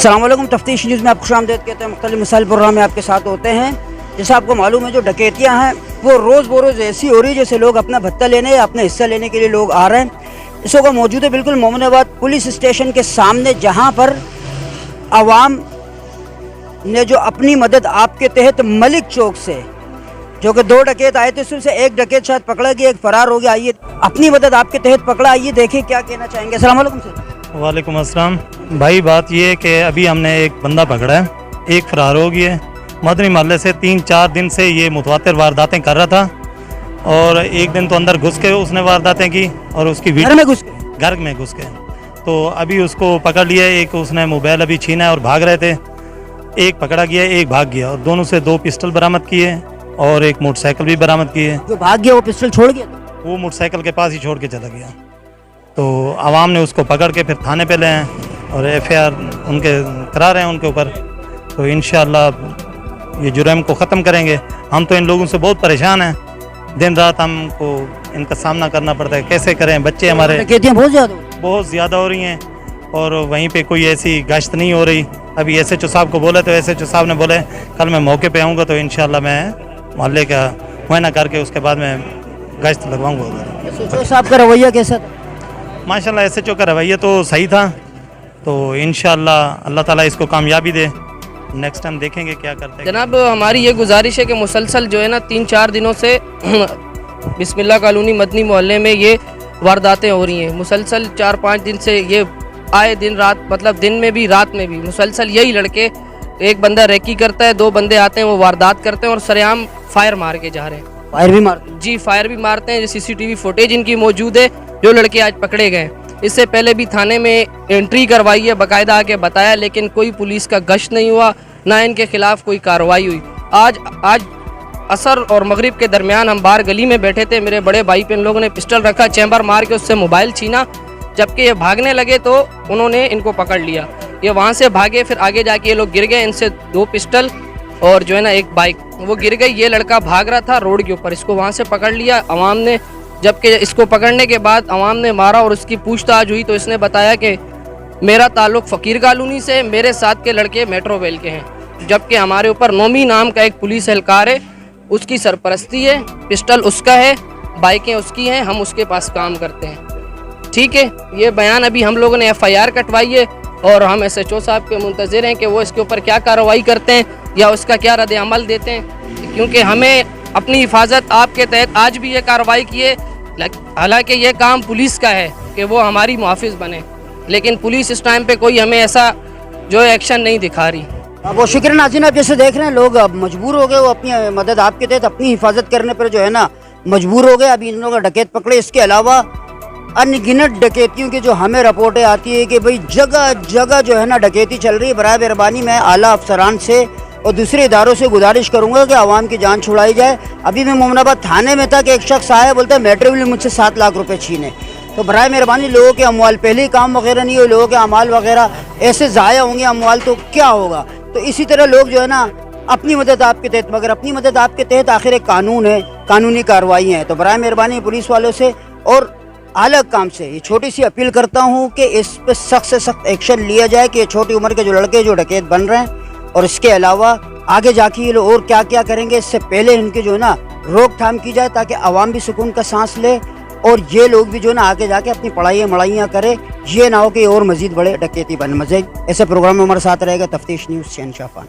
السلام علیکم، تفتیش نیوز میں آپ کو خوشامدید کہتے ہیں۔ مختلف مسائل پروگرام میں آپ کے ساتھ ہوتے ہیں۔ جیسا آپ کو معلوم ہے جو ڈکیتیاں ہیں وہ روز بروز ایسی ہو رہی ہے جیسے لوگ اپنا بھتہ لینے یا اپنا حصہ لینے کے لیے لوگ آ رہے ہیں۔ اس وقت موجود ہے بالکل مومن آباد پولیس اسٹیشن کے سامنے، جہاں پر عوام نے جو اپنی مدد آپ کے تحت ملک چوک سے جو کہ 2 ڈکیت آئے تھے، اس میں سے ایک ڈکیت شاید پکڑا گیا، ایک فرار ہو گیا۔ آئیے اپنی مدد آپ کے تحت پکڑا، آئیے دیکھیں کیا کہنا چاہیں گے۔ السلام علیکم سر۔ وعلیکم السلام بھائی، بات یہ ہے کہ ابھی ہم نے ایک بندہ پکڑا ہے، ایک فرار ہو گیا ہے۔ مدنی محلے سے 3-4 دن سے یہ متواتر وارداتیں کر رہا تھا، اور ایک دن تو اندر گھس کے اس نے وارداتیں کی اور اس کی گھر میں گھس کے تو ابھی اس کو پکڑ لیا۔ ایک اس نے موبائل ابھی چھینا ہے اور بھاگ رہے تھے، ایک پکڑا گیا ایک بھاگ گیا، اور دونوں سے 2 پسٹل برآمد کیے اور ایک موٹر سائیکل بھی برآمد کیے۔ جو بھاگ گیا وہ پسٹل چھوڑ گیا تھا؟ وہ موٹر سائیکل کے پاس ہی چھوڑ کے چلا گیا۔ تو عوام نے اس کو پکڑ کے پھر تھانے پہ لے ہیں اور FIR ان کے کرا رہے ہیں ان کے اوپر۔ تو انشاءاللہ یہ جرم کو ختم کریں گے۔ ہم تو ان لوگوں سے بہت پریشان ہیں، دن رات ہم کو ان کا سامنا کرنا پڑتا ہے، کیسے کریں؟ بچے ہمارے ڈکیتیاں بہت زیادہ ہو رہی ہیں، اور وہیں پہ کوئی ایسی گشت نہیں ہو رہی۔ ابھی SHO صاحب کو بولے تو SHO صاحب نے بولے کل میں موقع پہ آؤں گا تو انشاءاللہ میں محلے کا معائنہ کر کے اس کے بعد میں گشت لگواؤں گا۔ SHO صاحب کا رویہ کیسا تھا؟ ماشاءاللہ SHO کا رویہ تو صحیح تھا، تو انشاءاللہ اللہ تعالیٰ اس کو کامیابی دے۔ نیکسٹ ٹائم دیکھیں گے کیا کرتے ہیں۔ جناب ہماری یہ گزارش ہے کہ مسلسل جو ہے نا 3-4 دنوں سے بسم اللہ کالونی مدنی محلے میں یہ وارداتیں ہو رہی ہیں۔ مسلسل 4-5 دن سے یہ آئے دن رات، مطلب دن میں بھی رات میں بھی مسلسل یہی لڑکے، ایک بندہ ریکی کرتا ہے، 2 بندے آتے ہیں وہ واردات کرتے ہیں اور سرعام فائر مار کے جا رہے ہیں۔ فائر بھی مارتے ہیں؟ جی فائر بھی مارتے ہیں۔ CCTV فوٹیج ان کی موجود ہے، جو لڑکے آج پکڑے گئے۔ اس سے پہلے بھی تھانے میں انٹری کروائی ہے، باقاعدہ آ کے بتایا، لیکن کوئی پولیس کا گشت نہیں ہوا، نہ ان کے خلاف کوئی کارروائی ہوئی۔ آج عصر اور مغرب کے درمیان ہم باہر گلی میں بیٹھے تھے، میرے بڑے بھائی پہ ان لوگوں نے پسٹل رکھا، چیمبر مار کے اس سے موبائل چھینا۔ جبکہ یہ بھاگنے لگے تو انہوں نے ان کو پکڑ لیا۔ یہ وہاں سے بھاگے، پھر آگے جا کے یہ لوگ گر گئے، ان سے 2 پسٹل اور جو ہے نا ایک بائک وہ گر گئی۔ یہ لڑکا بھاگ رہا تھا روڈ کے اوپر، اس کو وہاں سے پکڑ لیا عوام نے۔ جبکہ اس کو پکڑنے کے بعد عوام نے مارا اور اس کی پوچھ تاچھ ہوئی تو اس نے بتایا کہ میرا تعلق فقیر کالونی سے، میرے ساتھ کے لڑکے میٹرو ویل کے ہیں۔ جبکہ ہمارے اوپر نومی نام کا ایک پولیس اہلکار ہے، اس کی سرپرستی ہے، پسٹل اس کا ہے، بائکیں اس کی ہیں، ہم اس کے پاس کام کرتے ہیں۔ ٹھیک ہے، یہ بیان ابھی ہم لوگوں نے FIR کٹوائی ہے اور ہم SHO صاحب کے منتظر ہیں کہ وہ اس کے اوپر کیا کارروائی کرتے ہیں یا اس کا کیا رد عمل دیتے ہیں، کیونکہ ہمیں اپنی حفاظت آپ کے تحت آج بھی یہ کارروائی کی ہے۔ حالانکہ یہ کام پولیس کا ہے کہ وہ ہماری محافظ بنے، لیکن پولیس اس ٹائم پہ کوئی ہمیں ایسا جو ایکشن نہیں دکھا رہی۔ وہ شکر ناظرین، آپ جیسے دیکھ رہے ہیں لوگ اب مجبور ہو گئے، وہ اپنی مدد آپ کے تحت اپنی حفاظت کرنے پر جو ہے نا مجبور ہو گئے۔ ابھی ان لوگوں کا ڈکیت پکڑے، اس کے علاوہ ان گنت ڈکیتیوں کی جو ہمیں رپورٹیں آتی ہے کہ بھئی جگہ جگہ جو ہے نا ڈکیتی چل رہی ہے۔ برائے مہربانی میں اعلیٰ افسران سے اور دوسرے اداروں سے گزارش کروں گا کہ عوام کی جان چھڑائی جائے۔ ابھی میں مومن آباد تھانے میں تھا کہ ایک شخص آیا، بولتا ہے میٹرو ویل مجھ سے 7 لاکھ روپے چھینے۔ تو برائے مہربانی لوگوں کے اموال، پہلے ہی کام وغیرہ نہیں ہوئے، لوگوں کے اموال وغیرہ ایسے ضائع ہوں گے اموال تو کیا ہوگا؟ تو اسی طرح لوگ جو ہے نا اپنی مدد آپ کے تحت، مگر اپنی مدد آپ کے تحت آخر ایک قانون ہے، قانونی کارروائی ہیں۔ تو برائے مہربانی پولیس والوں سے اور اعلیٰ کام سے یہ چھوٹی سی اپیل کرتا ہوں کہ اس پہ سخت سے سخت ایکشن لیا جائے کہ یہ چھوٹی عمر کے جو لڑکے جو ڈکیت بن رہے ہیں، اور اس کے علاوہ آگے جا کے یہ لوگ اور کیا کیا کریں گے، اس سے پہلے ان کے جو ہے نا روک تھام کی جائے تاکہ عوام بھی سکون کا سانس لے اور یہ لوگ بھی جو ہے نا آگے جا کے اپنی پڑھائیاں مڑائیاں کرے، یہ نہ ہو کہ اور مزید بڑے ڈکیتی بن مزید۔ ایسے پروگرام میں ہمارے ساتھ رہے گا تفتیش نیوز شہنشاہ خان۔